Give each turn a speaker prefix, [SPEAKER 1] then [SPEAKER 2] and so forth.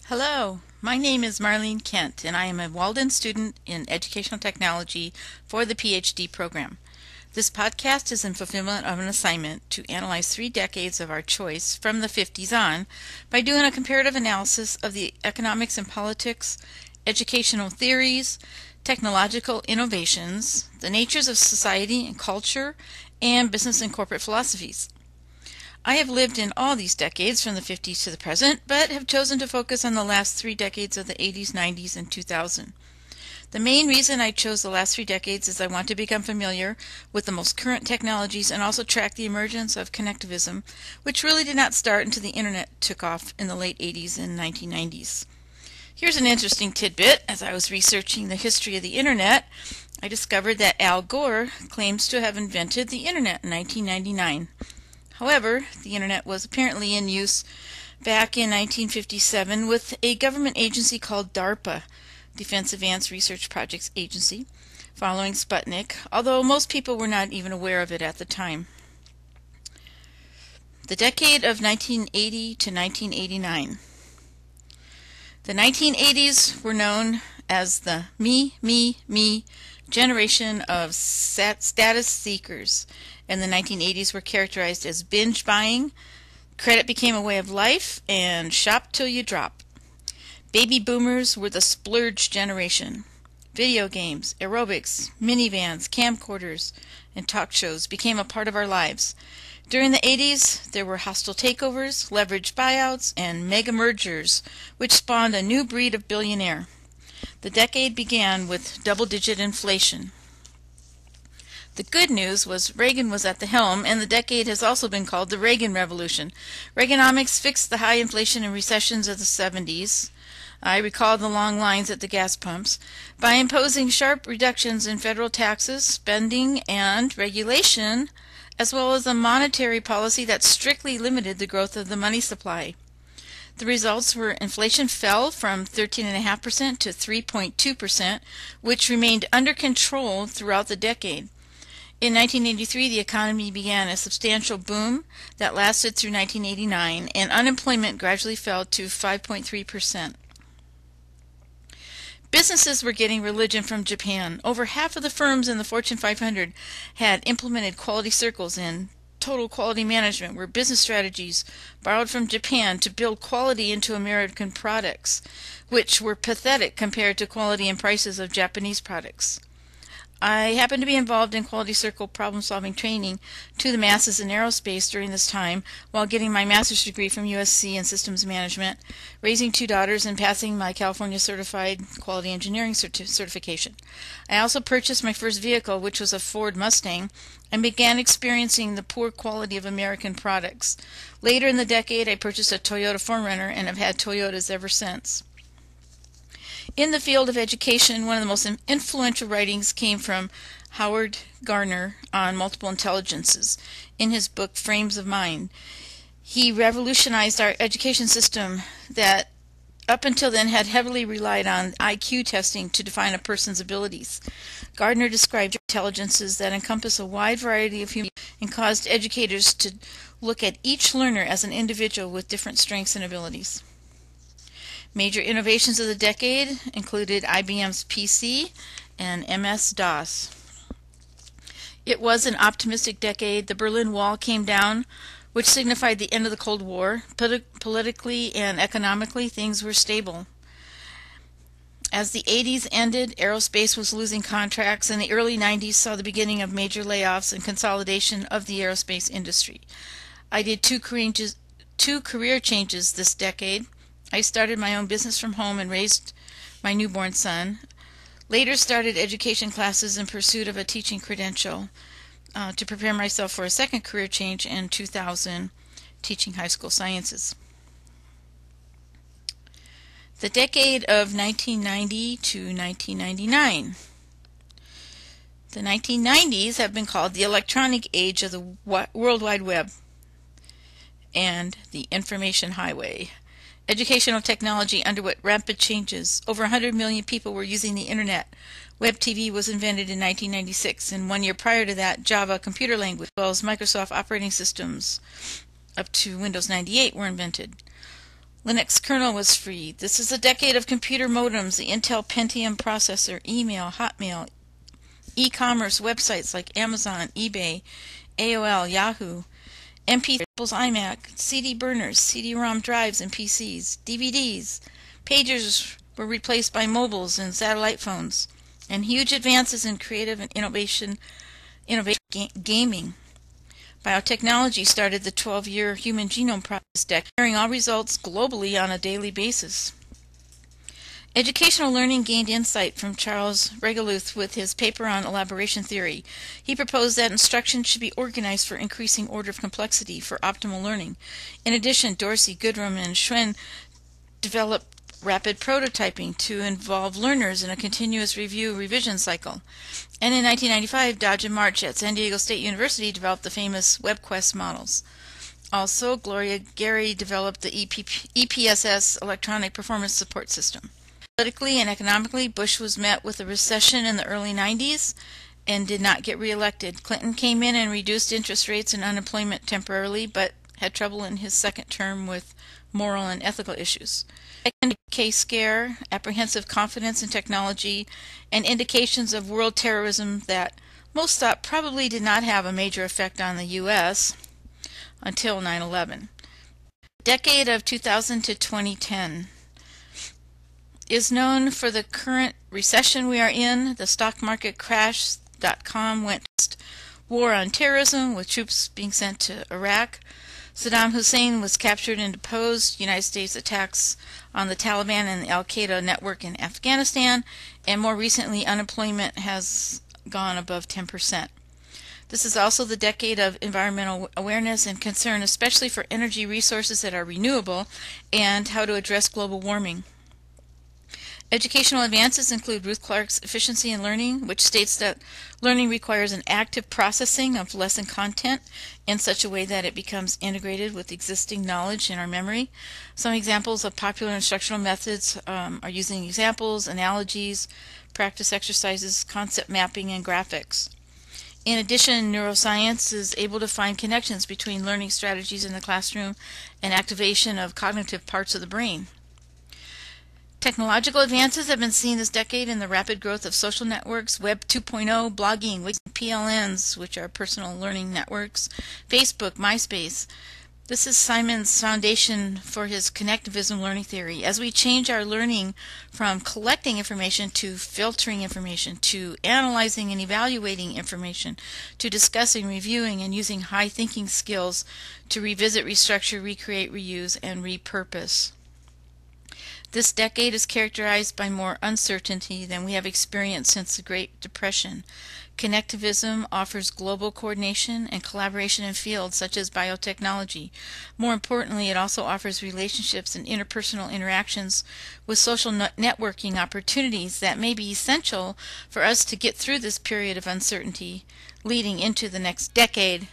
[SPEAKER 1] Hello, my name is Marlene Kent, and I am a Walden student in Educational Technology for the PhD program. This podcast is in fulfillment of an assignment to analyze 3 decades of our choice from the 50s on by doing a comparative analysis of the economics and politics, educational theories, technological innovations, the natures of society and culture, and business and corporate philosophies. I have lived in all these decades from the 50s to the present, but have chosen to focus on the last 3 decades of the 80s, 90s, and 2000. The main reason I chose the last 3 decades is I want to become familiar with the most current technologies and also track the emergence of connectivism, which really did not start until the internet took off in the late 80s and 1990s. Here's an interesting tidbit. As I was researching the history of the internet, I discovered that Al Gore claims to have invented the internet in 1999. However, the internet was apparently in use back in 1957 with a government agency called DARPA, Defense Advanced Research Projects Agency, following Sputnik, although most people were not even aware of it at the time. The decade of 1980 to 1989. The 1980s were known as the me generation of status seekers, and the 1980s were characterized as binge buying, credit became a way of life, and shop till you drop. Baby boomers were the splurge generation. Video games, aerobics, minivans, camcorders, and talk shows became a part of our lives. During the 80s, there were hostile takeovers, leveraged buyouts, and mega mergers, which spawned a new breed of billionaire. The decade began with double-digit inflation. The good news was Reagan was at the helm, and the decade has also been called the Reagan Revolution. Reaganomics fixed the high inflation and recessions of the 70s. I recall the long lines at the gas pumps by imposing sharp reductions in federal taxes, spending, and regulation, as well as a monetary policy that strictly limited the growth of the money supply. The results were inflation fell from 13.5% to 3.2%, which remained under control throughout the decade. In 1983, the economy began a substantial boom that lasted through 1989, and unemployment gradually fell to 5.3%. Businesses were getting religion from Japan. Over half of the firms in the Fortune 500 had implemented quality circles and total quality management, were business strategies borrowed from Japan to build quality into American products, which were pathetic compared to quality and prices of Japanese products. I happened to be involved in quality circle problem-solving training to the masses in aerospace during this time while getting my master's degree from USC in systems management, raising 2 daughters, and passing my California Certified Quality Engineering certification. I also purchased my first vehicle, which was a Ford Mustang, and began experiencing the poor quality of American products. Later in the decade, I purchased a Toyota 4Runner and have had Toyotas ever since. In the field of education, one of the most influential writings came from Howard Gardner on multiple intelligences in his book Frames of Mind. He revolutionized our education system that up until then had heavily relied on IQ testing to define a person's abilities. Gardner described intelligences that encompass a wide variety of humans and caused educators to look at each learner as an individual with different strengths and abilities. Major innovations of the decade included IBM's PC and MS-DOS. It was an optimistic decade. The Berlin Wall came down, which signified the end of the Cold War. Politically and economically, things were stable. As the 80s ended, aerospace was losing contracts, and the early 90s saw the beginning of major layoffs and consolidation of the aerospace industry. I did two career changes this decade. I started my own business from home and raised my newborn son. Later started education classes in pursuit of a teaching credential to prepare myself for a second career change in 2000, teaching high school sciences. The decade of 1990 to 1999. The 1990s have been called the electronic age of the World Wide Web and the information highway. Educational technology underwent rapid changes. Over 100 million people were using the internet. Web TV was invented in 1996, and 1 year prior to that, Java computer language, as well as Microsoft operating systems up to Windows 98 were invented. Linux kernel was free. This is a decade of computer modems, the Intel Pentium processor, email, Hotmail, e-commerce websites like Amazon, eBay, AOL, Yahoo, MP3, Apple's iMac, CD burners, CD-ROM drives and PCs, DVDs. Pagers were replaced by mobiles and satellite phones, and huge advances in creative and innovation gaming. Biotechnology started the 12-year Human Genome Project, sharing all results globally on a daily basis. Educational learning gained insight from Charles Regeluth with his paper on elaboration theory. He proposed that instruction should be organized for increasing order of complexity for optimal learning. In addition, Dorsey, Goodrum, and Schwen developed rapid prototyping to involve learners in a continuous revision cycle. And in 1995, Dodge and March at San Diego State University developed the famous WebQuest models. Also, Gloria Gary developed the EPSS, Electronic Performance Support System. Politically and economically, Bush was met with a recession in the early 90s and did not get reelected. Clinton came in and reduced interest rates and unemployment temporarily, but had trouble in his second term with moral and ethical issues. Second, K scare, apprehensive confidence in technology, and indications of world terrorism that most thought probably did not have a major effect on the U.S. until 9/11. Decade of 2000 to 2010 is known for the current recession we are in. The stock market crash. .com went war on terrorism with troops being sent to Iraq. Saddam Hussein was captured and deposed. United States attacks on the Taliban and the Al-Qaeda network in Afghanistan. And more recently, unemployment has gone above 10%. This is also the decade of environmental awareness and concern, especially for energy resources that are renewable and how to address global warming. Educational advances include Ruth Clark's Efficiency in Learning, which states that learning requires an active processing of lesson content in such a way that it becomes integrated with existing knowledge in our memory. Some examples of popular instructional methods are using examples, analogies, practice exercises, concept mapping, and graphics. In addition, neuroscience is able to find connections between learning strategies in the classroom and activation of cognitive parts of the brain. Technological advances have been seen this decade in the rapid growth of social networks, Web 2.0, blogging, PLNs, which are personal learning networks, Facebook, MySpace. This is Simon's foundation for his connectivism learning theory. As we change our learning from collecting information to filtering information, to analyzing and evaluating information, to discussing, reviewing, and using high thinking skills to revisit, restructure, recreate, reuse, and repurpose. This decade is characterized by more uncertainty than we have experienced since the Great Depression. Connectivism offers global coordination and collaboration in fields such as biotechnology. More importantly, it also offers relationships and interpersonal interactions with social networking opportunities that may be essential for us to get through this period of uncertainty leading into the next decade.